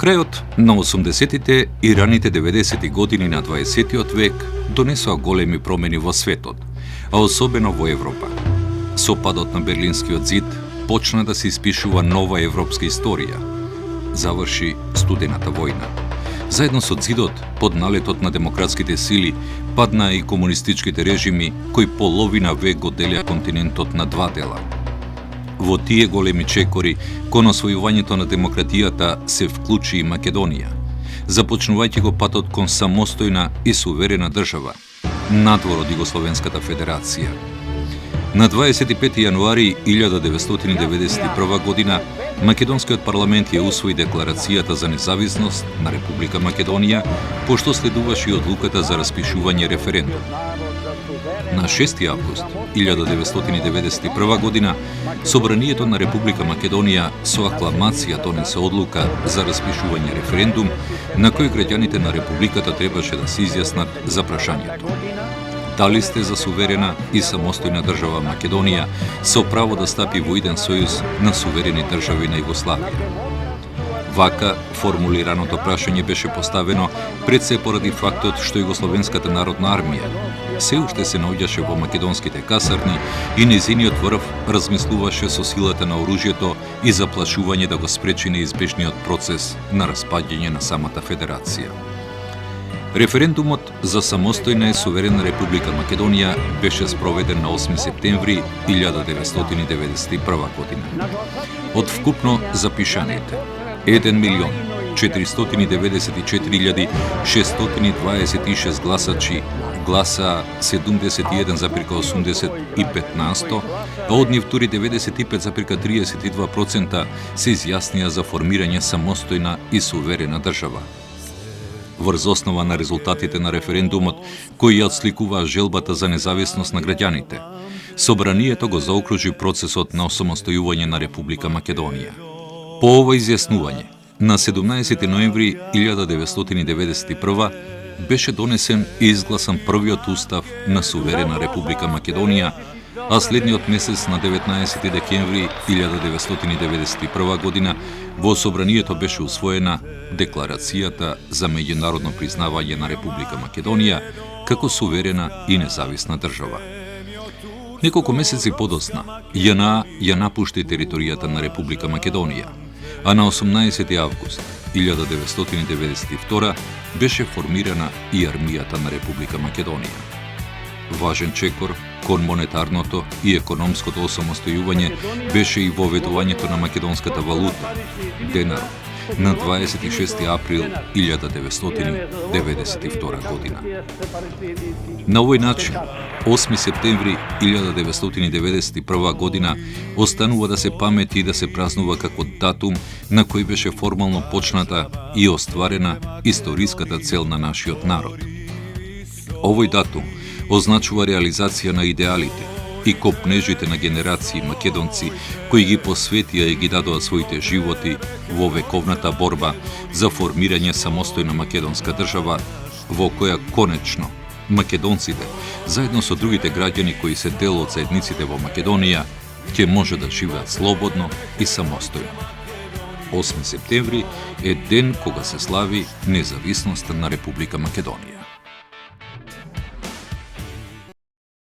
Крајот на 80-тите и раните 90-ти години на 20-тиот век донесоа големи промени во светот, а особено во Европа. Со падот на Берлинскиот зид почна да се испишува нова европска историја. Заврши студената војна. Заедно со зидот, под налетот на демократските сили, паднаа и комунистичките режими кои половина век го делеа континентот на два дела. Во тие големи чекори, кон освојувањето на демократијата се вклучи и Македонија, започнувајќи го патот кон самостојна и суверена држава, надвор од Југословенската федерација. На 25 јануари 1991 година Македонскиот парламент ја усвои декларацијата за независност на Република Македонија, пошто следуваше и одлуката за распишување референдум. На 6 август 1991 година Собранието на Република Македонија со акламација донесе одлука за распишување референдум на кој граѓаните на Републиката требаше да се изјаснат за прашањето: дали сте за суверена и самостојна држава Македонија со право да стапи во иден сојуз на суверени држави на Југославија? Вака формулираното прашање беше поставено пред се поради фактот што Југословенската народна армија се уште се наоѓаше во македонските касарни и незиниот врв размислуваше со силата на оружјето и заплашување да го спречи неизбежниот процес на распаѓање на самата федерација. Референдумот за самостојна и суверена Република Македонија беше спроведен на 8 септември 1991 година. Од вкупно запишаните 1.494.626 гласачи гласаа 71,85%, а од нив тури 95,32% се изјаснија за формирање самостојна и суверена држава. Врз основа на резултатите на референдумот, кои ја отсликуваа желбата за независност на граѓаните, Собранието го заокружи процесот на осамостојување на Република Македонија. По ова изјаснување, на 17 ноември 1991 беше донесен и изгласан првиот устав на суверена Република Македонија, а следниот месец на 19 декември 1991 година во Собранието беше усвоена Декларацијата за меѓународно признавање на Република Македонија како суверена и независна држава. Неколку месеци подоцна, ЈНА ја напушти територијата на Република Македонија, а на 18 август 1992 беше формирана и армијата на Република Македонија. Важен чекор кон монетарното и економското осамостојување беше и воведувањето на македонската валута, денарот, на 26 април 1992 година. На овој начин, 8 септември 1991 година останува да се памети и да се празнува како датум на кој беше формално почната и остварена историската цел на нашиот народ. Овој датум означува реализација на идеалите и копнежите на генерации македонци кои ги посветија и ги дадоа своите животи во вековната борба за формирање самостојна македонска држава, во која конечно македонците, заедно со другите граѓани кои се дел од заедниците во Македонија, ќе може да живеат слободно и самостојно. 8 септември е ден кога се слави независноста на Република Македонија.